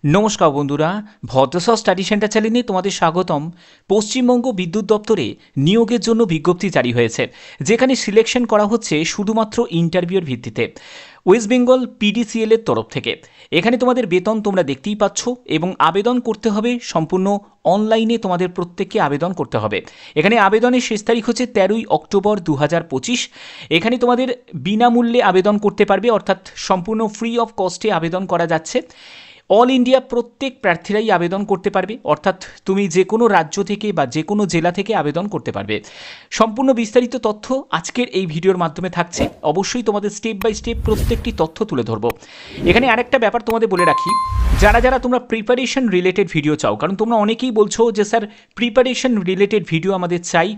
নমস্কার বন্ধুরা, ভদ্রসর study centre চ্যানেলে তোমাদের স্বাগতম। পশ্চিমবঙ্গ বিদ্যুৎ দপ্তরে নিয়োগের জন্য বিজ্ঞপ্তি জারি হয়েছে, যেখানে সিলেকশন করা হচ্ছে শুধুমাত্র ইন্টারভিউর ভিত্তিতে ওয়েস্ট বেঙ্গল পিডিসিএল এর তরফ থেকে। এখানে তোমাদের বেতন তোমরা দেখতেই পাচ্ছ এবং আবেদন করতে হবে সম্পূর্ণ অনলাইনে। তোমাদের প্রত্যেককে আবেদন করতে হবে। এখানে আবেদনের শেষ তারিখ হচ্ছে 13ই অক্টোবর 2025। এখানে তোমাদের বিনামূল্যে আবেদন করতে পারবে, অর্থাৎ সম্পূর্ণ ফ্রি অফ কস্টে আবেদন করা যাচ্ছে। অল ইন্ডিয়া প্রত্যেক প্রার্থীরাই আবেদন করতে পারবে, অর্থাৎ তুমি যে কোনো রাজ্য থেকে বা যে কোনো জেলা থেকে আবেদন করতে পারবে। সম্পূর্ণ বিস্তারিত তথ্য আজকের এই ভিডিওর মাধ্যমে থাকছে। অবশ্যই তোমাদের স্টেপ বাই স্টেপ প্রত্যেকটি তথ্য তুলে ধরবো। এখানে আরেকটা ব্যাপার তোমাদের বলে রাখি, যারা যারা তোমরা প্রিপারেশন রিলেটেড ভিডিও চাও, কারণ তোমরা অনেকেই বলছো যে স্যার প্রিপারেশন রিলেটেড ভিডিও আমাদের চাই,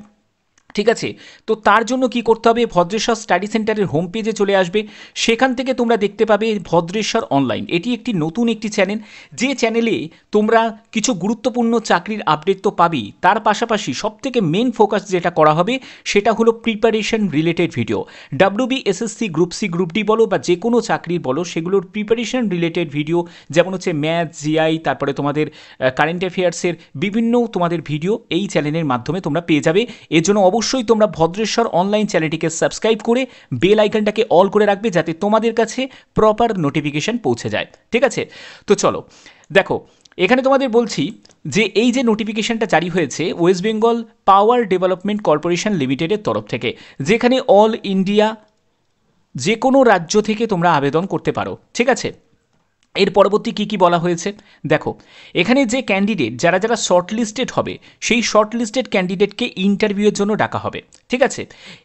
ঠিক আছে? তো তার জন্য কি করতে হবে, ভদ্রেশ্বর স্টাডি সেন্টারের হোম পেজে চলে আসবে। সেখান থেকে তোমরা দেখতে পাবে ভদ্রেশ্বর অনলাইন। এটি একটি নতুন একটি চ্যানেল, যে চ্যানেলে তোমরা কিছু গুরুত্বপূর্ণ চাকরির আপডেট তো পাবেই, তার পাশাপাশি সবথেকে মেন ফোকাস যেটা করা হবে সেটা হলো preparation related video. WB, SSC, group C, group D বলো বা যে কোনো চাকরির বলো, সেগুলোর প্রিপারেশন রিলেটেড ভিডিও, যেমন হচ্ছে ম্যাথ, জিআই, তারপরে তোমাদের কারেন্ট অ্যাফেয়ার্সের বিভিন্ন তোমাদের ভিডিও এই চ্যানেলের মাধ্যমে তোমরা পেয়ে যাবে। এর জন্য অবশ্যই তোমরা ভদ্রেশ্বর অনলাইন চ্যানেলটিকে সাবস্ক্রাইব করে বেল আইকনটাকে অল করে রাখবে, যাতে তোমাদের কাছে প্রপার নোটিফিকেশন পৌঁছে যায়, ঠিক আছে? তো চলো দেখো, এখানে তোমাদের বলছি যে এই যে নোটিফিকেশনটা জারি হয়েছে West Bengal power development corporation লিমিটেডের তরফ থেকে, যেখানে অল ইন্ডিয়া যে কোনো রাজ্য থেকে তোমরা আবেদন করতে পারো, ঠিক আছে? এর পরবর্তী কী কী বলা হয়েছে দেখো, এখানে যে ক্যান্ডিডেট যারা যারা শর্টলিস্টেড হবে, সেই শর্টলিস্টেড ক্যান্ডিডেটকে ইন্টারভিউয়ের জন্য ডাকা হবে, ঠিক আছে?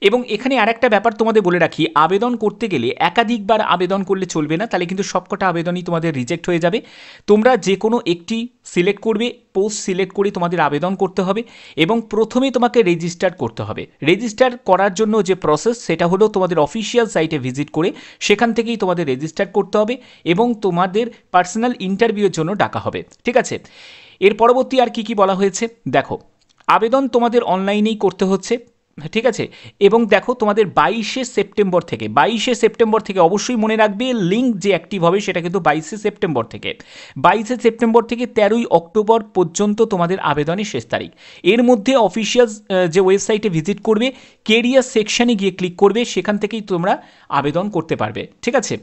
এবং এখানে আরেকটা ব্যাপার তোমাদের বলে রাখি, আবেদন করতে গেলে একাধিকবার আবেদন করলে চলবে না, তাহলে কিন্তু সবকটা আবেদনই তোমাদের রিজেক্ট হয়ে যাবে। তোমরা যে কোনো একটি সিলেক্ট করবে, পোস্ট সিলেক্ট করে তোমাদের আবেদন করতে হবে এবং প্রথমে তোমাকে রেজিস্টার করতে হবে। রেজিস্টার করার জন্য যে প্রসেস, সেটা হলো তোমাদের অফিসিয়াল সাইটে ভিজিট করে সেখান থেকেই তোমাদের রেজিস্টার করতে হবে এবং তোমাদের পার্সোনাল ইন্টারভিউয়ের জন্য ডাকা হবে, ঠিক আছে? এর পরবর্তী আর কি কি বলা হয়েছে দেখো, আবেদন তোমাদের অনলাইনেই করতে হচ্ছে, ঠিক আছে? এবং দেখো তোমাদের 22শে সেপ্টেম্বর থেকে অবশ্যই মনে রাখবে, লিঙ্ক যে অ্যাক্টিভ হবে সেটা কিন্তু 22শে সেপ্টেম্বর থেকে 13ই অক্টোবর পর্যন্ত তোমাদের আবেদনের শেষ তারিখ। এর মধ্যে অফিসিয়াল যে ওয়েবসাইটে ভিজিট করবে, কেরিয়ার সেকশানে গিয়ে ক্লিক করবে, সেখান থেকেই তোমরা আবেদন করতে পারবে, ঠিক আছে?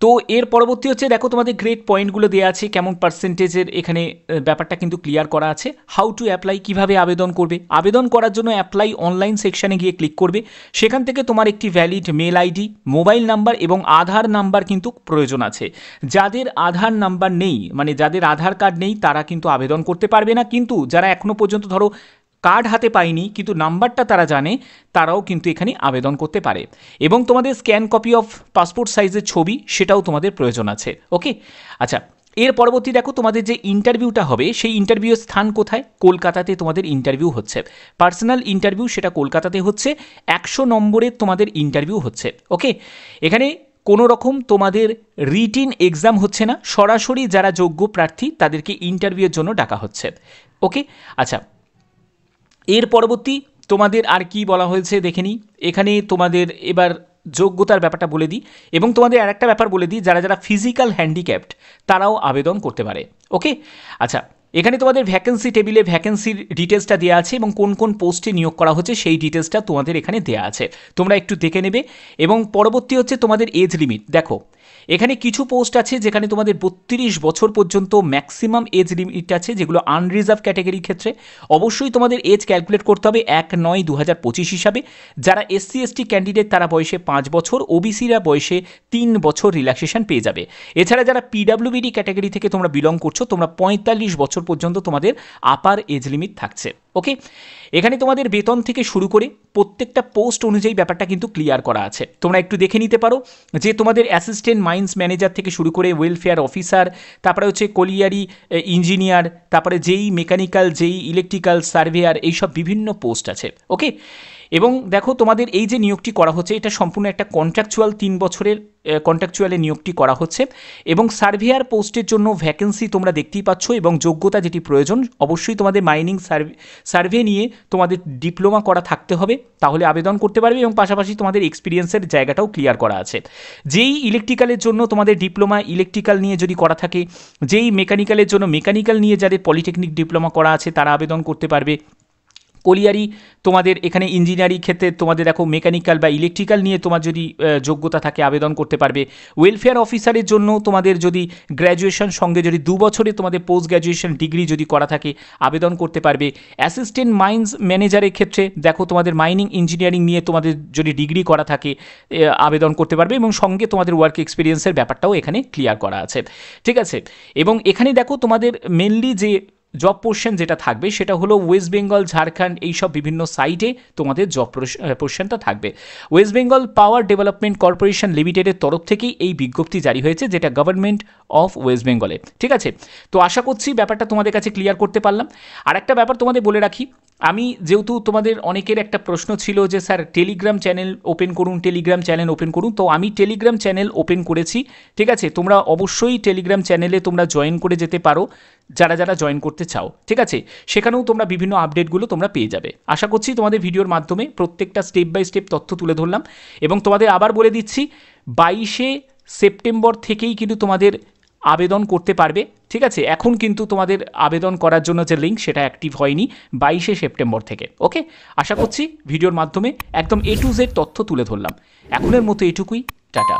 তো এর পরবর্তী হচ্ছে দেখো, তোমাদের গ্রেড পয়েন্টগুলো দেওয়া আছে, কেমন পার্সেন্টেজের এখানে ব্যাপারটা কিন্তু ক্লিয়ার করা আছে। হাউ টু অ্যাপ্লাই, কীভাবে আবেদন করবে। আবেদন করার জন্য অ্যাপ্লাই অনলাইন সেকশানে গিয়ে ক্লিক করবে, সেখান থেকে তোমার একটি valid mail ID, mobile number এবং আধার নাম্বার কিন্তু প্রয়োজন আছে। যাদের আধার নাম্বার নেই, মানে যাদের আধার কার্ড নেই, তারা কিন্তু আবেদন করতে পারবে না, কিন্তু যারা এখনও পর্যন্ত ধরো কার্ড হাতে পায়নি কিন্তু নাম্বারটা তারা জানে, তারাও কিন্তু এখানে আবেদন করতে পারে। এবং তোমাদের স্ক্যান কপি অফ পাসপোর্ট সাইজের ছবি, সেটাও তোমাদের প্রয়োজন আছে, ওকে? আচ্ছা, এর পরবর্তী দেখো, তোমাদের যে ইন্টারভিউটা হবে সেই ইন্টারভিউয়ের স্থান কোথায়? কলকাতাতে তোমাদের ইন্টারভিউ হচ্ছে, পার্সোনাল ইন্টারভিউ, সেটা কলকাতাতে হচ্ছে। 100 নম্বরের তোমাদের ইন্টারভিউ হচ্ছে, ওকে? এখানে কোনো রকম তোমাদের রিটিন এক্সাম হচ্ছে না, সরাসরি যারা যোগ্য প্রার্থী তাদেরকে ইন্টারভিউয়ের জন্য ডাকা হচ্ছে, ওকে? আচ্ছা, এর পরবর্তী তোমাদের আর কি বলা হয়েছে দেখে নিই। এখানে তোমাদের এবার যোগ্যতার ব্যাপারটা বলে দিই এবং তোমাদের আরেকটা ব্যাপার বলে দিই, যারা যারা ফিজিক্যাল হ্যান্ডিক্যাপড তারাও আবেদন করতে পারে, ওকে? আচ্ছা, এখানে তোমাদের ভ্যাকেন্সি টেবিলে ভ্যাকেন্সির ডিটেলসটা দেওয়া আছে এবং কোন কোন পোস্টে নিয়োগ করা হচ্ছে সেই ডিটেলসটা তোমাদের এখানে দেওয়া আছে, তোমরা একটু দেখে নেবে। এবং পরবর্তী হচ্ছে তোমাদের এজ লিমিট। দেখো, এখানে কিছু পোস্ট আছে যেখানে তোমাদের 32 বছর পর্যন্ত ম্যাক্সিমাম এজ লিমিট আছে, যেগুলো আনরিজার্ভ ক্যাটাগরির ক্ষেত্রে। অবশ্যই তোমাদের এজ ক্যালকুলেট করতে হবে 1/9/2025 হিসাবে। যারা এসসি এসটি ক্যান্ডিডেট তারা বয়সে 5 বছর, ওবিসিরা বয়সে 3 বছর রিল্যাক্সেশন পেয়ে যাবে। এছাড়া যারা পিডাব্লিউবিডি ক্যাটাগরি থেকে তোমরা বিলং করছো, তোমরা 45 বছর পর্যন্ত তোমাদের আপার এজ লিমিট থাকছে, ওকে? এখানে তোমাদের বেতন থেকে শুরু করে প্রত্যেকটা পোস্ট অনুযায়ী ব্যাপারটা কিন্তু ক্লিয়ার করা আছে, তোমরা একটু দেখে নিতে পারো। যে তোমাদের অ্যাসিস্ট্যান্ট মাইন্স ম্যানেজার থেকে শুরু করে ওয়েলফেয়ার অফিসার, তারপরে হচ্ছে কলিয়ারি ইঞ্জিনিয়ার, তারপরে যেই মেকানিক্যাল, যেই ইলেকট্রিক্যাল, সার্ভেয়ার, এইসব বিভিন্ন পোস্ট আছে, ওকে? এবং দেখো তোমাদের এই যে নিয়োগটি করা হচ্ছে এটা সম্পূর্ণ একটা কন্ট্রাকচুয়াল 3 বছরের কন্ট্রাকচুয়ালে নিয়োগটি করা হচ্ছে এবং সার্ভেয়ার পোস্টের জন্য ভ্যাকেন্সি তোমরা দেখতেই পাচ্ছ এবং যোগ্যতা যেটি প্রয়োজন অবশ্যই তোমাদের মাইনিং সার্ভে নিয়ে তোমাদের ডিপ্লোমা করা থাকতে হবে, তাহলে আবেদন করতে পারবে এবং পাশাপাশি তোমাদের এক্সপিরিয়েন্সের জায়গাটাও ক্লিয়ার করা আছে। যেই ইলেকট্রিক্যালের জন্য তোমাদের ডিপ্লোমা ইলেকট্রিক্যাল নিয়ে যদি করা থাকে, যেই মেকানিক্যালের জন্য মেকানিক্যাল নিয়ে যাদের পলিটেকনিক ডিপ্লোমা করা আছে তারা আবেদন করতে পারবে। কলিয়ারি তোমাদের এখানে ইঞ্জিনিয়ারিং ক্ষেত্রে তোমাদের দেখো মেকানিক্যাল বা ইলেকট্রিক্যাল নিয়ে তোমার যদি যোগ্যতা থাকে আবেদন করতে পারবে। ওয়েলফেয়ার অফিসারের জন্য তোমাদের যদি গ্র্যাজুয়েশন সঙ্গে যদি 2 বছরে তোমাদের পোস্ট গ্র্যাজুয়েশন ডিগ্রি যদি করা থাকে আবেদন করতে পারবে। অ্যাসিস্ট্যান্ট মাইন্স ম্যানেজারের ক্ষেত্রে দেখো তোমাদের মাইনিং ইঞ্জিনিয়ারিং নিয়ে তোমাদের যদি ডিগ্রি করা থাকে আবেদন করতে পারবে এবং সঙ্গে তোমাদের ওয়ার্ক এক্সপিরিয়েন্সের ব্যাপারটাও এখানে ক্লিয়ার করা আছে, ঠিক আছে। এবং এখানে দেখো তোমাদের মেনলি যে জব পোর্শন যেটা থাকবে সেটা হলো ওয়েস্ট বেঙ্গল, ঝাড়খণ্ড এইসব বিভিন্ন সাইটে তোমাদের জব পোর্শনটা থাকবে। West Bengal power development corporation লিমিটেডের তরফ থেকেই এই বিজ্ঞপ্তি জারি হয়েছে, যেটা গভর্নমেন্ট অফ ওয়েস্ট বেঙ্গলে, ঠিক আছে। তো আশা করছি ব্যাপারটা তোমাদের কাছে ক্লিয়ার করতে পারলাম। আর একটা ব্যাপার তোমাদের বলে রাখি, আমি যেহেতু তোমাদের অনেকের একটা প্রশ্ন ছিল যে স্যার টেলিগ্রাম চ্যানেল ওপেন করুন, টেলিগ্রাম চ্যানেল ওপেন করুন, তো আমি টেলিগ্রাম চ্যানেল ওপেন করেছি, ঠিক আছে। তোমরা অবশ্যই টেলিগ্রাম চ্যানেলে তোমরা জয়েন করে যেতে পারো যারা যারা জয়েন করতে চাও, ঠিক আছে। সেখানেও তোমরা বিভিন্ন আপডেটগুলো তোমরা পেয়ে যাবে। আশা করছি তোমাদের ভিডিওর মাধ্যমে প্রত্যেকটা স্টেপ বাই স্টেপ তথ্য তুলে ধরলাম এবং তোমাদের আবার বলে দিচ্ছি 22শে সেপ্টেম্বর থেকেই কিন্তু তোমাদের আবেদন করতে পারবে, ঠিক আছে। এখন কিন্তু তোমাদের আবেদন করার জন্য যে লিঙ্ক সেটা অ্যাক্টিভ হয়নি 22শে সেপ্টেম্বর থেকে, ওকে। আশা করছি ভিডিওর মাধ্যমে একদম A to Z তথ্য তুলে ধরলাম। এখনের মতো এটুকুই, টাটা।